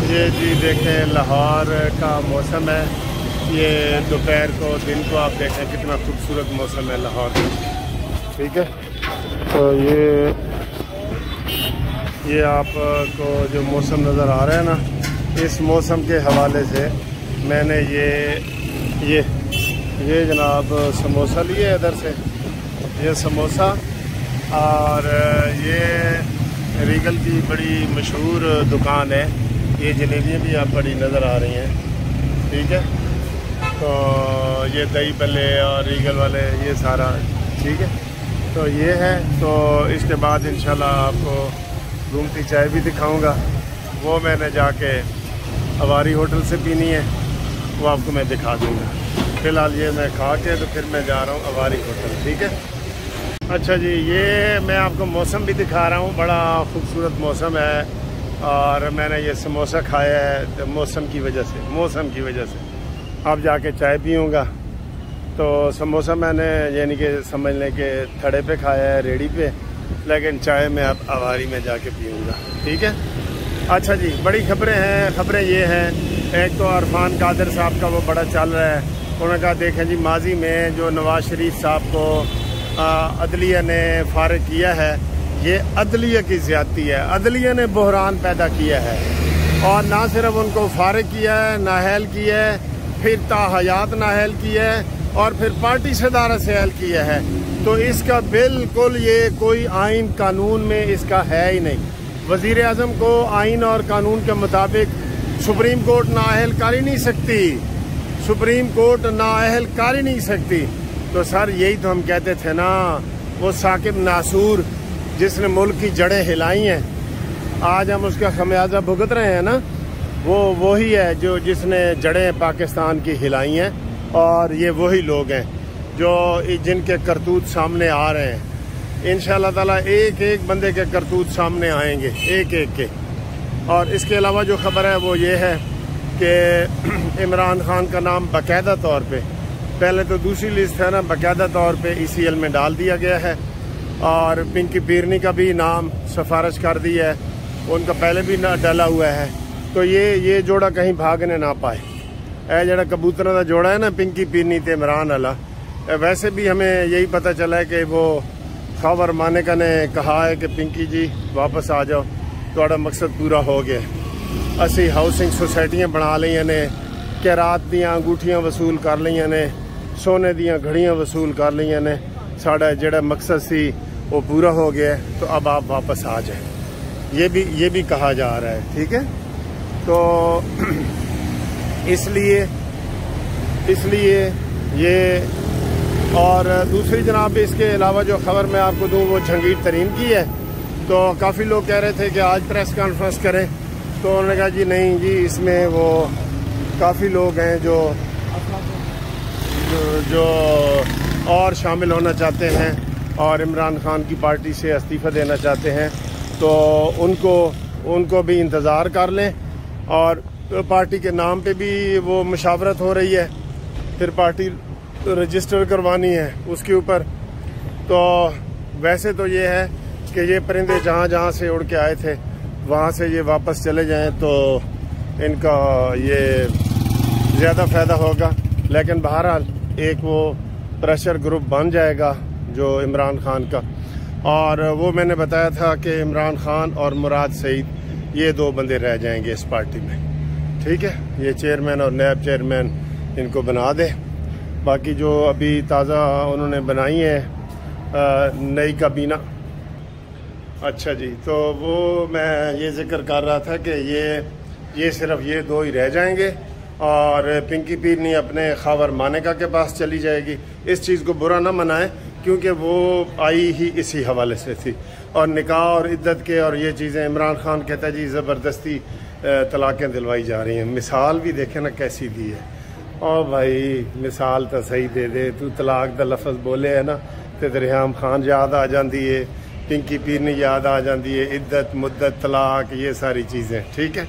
ये जी देखें लाहौर का मौसम है। ये दोपहर को दिन को आप देखें कितना खूबसूरत मौसम है लाहौर का। ठीक है, तो ये आपको जो मौसम नज़र आ रहा है ना, इस मौसम के हवाले से मैंने ये जनाब समोसा लिए इधर से, ये समोसा, और ये रीगल की बड़ी मशहूर दुकान है। ये जलेबियाँ भी आप बड़ी नज़र आ रही हैं। ठीक है, तो ये दही भल्ले और रीगल वाले ये सारा ठीक है। तो ये है, तो इसके बाद इंशाल्लाह आपको घूमती चाय भी दिखाऊंगा। वो मैंने जाके अवारी होटल से पीनी है, वो आपको मैं दिखा दूंगा। फ़िलहाल ये मैं खा के तो फिर मैं जा रहा हूँ अवारी होटल। ठीक है, अच्छा जी, ये मैं आपको मौसम भी दिखा रहा हूँ, बड़ा खूबसूरत मौसम है। और मैंने ये समोसा खाया है मौसम की वजह से। अब जाके चाय पीऊँगा। तो समोसा मैंने यानी कि समझ लें कि थड़े पे खाया है, रेडी पे, लेकिन चाय मैं अब अवारी में जाके पीऊँगा। ठीक है, अच्छा जी, बड़ी खबरें हैं। खबरें ये हैं, एक तो इरफान कादर साहब का वो बड़ा चल रहा है। उन्होंने कहा देखें जी, माजी में जो नवाज शरीफ साहब को अदलिया ने फारिग किया है, ये अदलिया की ज़्यादती है। अदलिया ने बहरान पैदा किया है, और ना सिर्फ उनको फारिग किया है, नाहल किया है, फिर ताहयात नाहल किया है, और फिर पार्टी सदारत से हल किया है। तो इसका बिल्कुल ये कोई आइन कानून में इसका है ही नहीं। वज़ीर आज़म को आइन और कानून के मुताबिक सुप्रीम कोर्ट नाअहल कर ही नहीं सकती, तो सर यही तो हम कहते थे ना, वो साकिब नासूर जिसने मुल्क की जड़ें हिलाई हैं, आज हम उसका खमियाजा भुगत रहे हैं ना, वो वही है जो जिसने जड़ें पाकिस्तान की हिलाई हैं। और ये वही लोग हैं जो जिनके करतूत सामने आ रहे हैं। इंशाअल्लाह ताला एक एक बंदे के करतूत सामने आएंगे, एक एक के। और इसके अलावा जो खबर है वो ये है कि इमरान खान का नाम बाकायदा तौर पे, पहले तो दूसरी लिस्ट है ना, बाकायदा तौर पे ECL में डाल दिया गया है। और पिंकी पीरनी का भी नाम सिफारिश कर दी है, उनका पहले भी डाला हुआ है। तो ये जोड़ा कहीं भागने ना पाए। जड़ा कबूतरों का जोड़ा है ना, पिंकी पीरनी ते इमरान वाला, वैसे भी हमें यही पता चला है कि वो खबर मानेका ने कहा है कि पिंकी जी वापस आ जाओ, थोड़ा मकसद पूरा हो गया। असी हाउसिंग सोसाइटियाँ बना लिया ने, कैरात दियाँ अंगूठियाँ वसूल कर लिया ने, सोने दियाँ घड़ियाँ वसूल कर लिया ने, साड़ा जड़ा मकसद सी वो पूरा हो गया है। तो अब आप वापस आ जाए, ये भी कहा जा रहा है। ठीक है, तो इसलिए ये, और दूसरी जनाब इसके अलावा जो खबर मैं आपको दूं वो जहांगीर तरीन की है। तो काफ़ी लोग कह रहे थे कि आज प्रेस कॉन्फ्रेंस करें, तो उन्होंने कहा जी नहीं जी, इसमें वो काफ़ी लोग हैं जो और शामिल होना चाहते हैं और इमरान खान की पार्टी से इस्तीफ़ा देना चाहते हैं। तो उनको भी इंतज़ार कर लें। और पार्टी के नाम पे भी वो मुशावरत हो रही है, फिर पार्टी रजिस्टर करवानी है उसके ऊपर। तो वैसे तो ये है कि ये परिंदे जहाँ से उड़ के आए थे वहाँ से ये वापस चले जाएं तो इनका ये ज़्यादा फ़ायदा होगा। लेकिन बहरहाल एक वो प्रेशर ग्रुप बन जाएगा जो इमरान खान का। और वो मैंने बताया था कि इमरान खान और मुराद सईद ये दो बंदे रह जाएंगे इस पार्टी में। ठीक है, ये चेयरमैन और नैब चेयरमैन इनको बना दे। बाकी जो अभी ताज़ा उन्होंने बनाई है नई काबीना। अच्छा जी, तो वो मैं ये जिक्र कर रहा था कि ये सिर्फ ये दो ही रह जाएंगे और पिंकी पीरनी अपने खावर मानेका के पास चली जाएगी। इस चीज़ को बुरा ना मनाएं क्योंकि वो आई ही इसी हवाले से थी। और निकाह और इद्दत के और ये चीज़ें इमरान खान कहता है जी ज़बरदस्ती तलाक़ें दिलवाई जा रही हैं। मिसाल भी देखे ना कैसी दी है। और भाई मिसाल तो सही दे, तू तलाक दा लफ्ज़ बोले है ना तो रेहाम खान याद आ जाती है, पिंकी पीरनी याद आ जाती है, इद्दत मुद्दत तलाक ये सारी चीज़ें। ठीक है,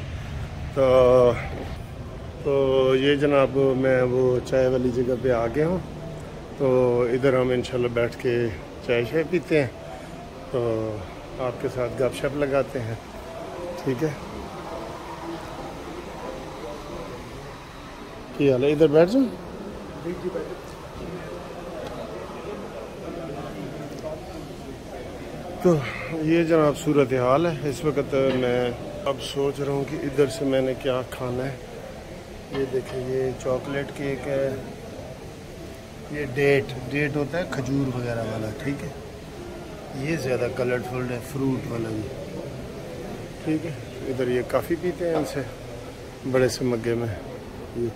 तो ये जनाब मैं वो चाय वाली जगह पे आ गया हूँ। तो इधर हम इंशाल्लाह बैठ के चाय शाय पीते हैं, तो आपके साथ गपशप लगाते हैं। ठीक है, क्या हाल है? इधर बैठ जाओ। तो ये जनाब सूरत हाल है इस वक्त। मैं अब सोच रहा हूँ कि इधर से मैंने क्या खाना है। ये देखें, ये चॉकलेट केक है, ये डेट होता है खजूर वगैरह वाला, ठीक है। ये ज़्यादा कलरफुल है, फ्रूट वाला भी, ठीक है। इधर ये काफ़ी पीते हैं इनसे बड़े से मग्गे में। ये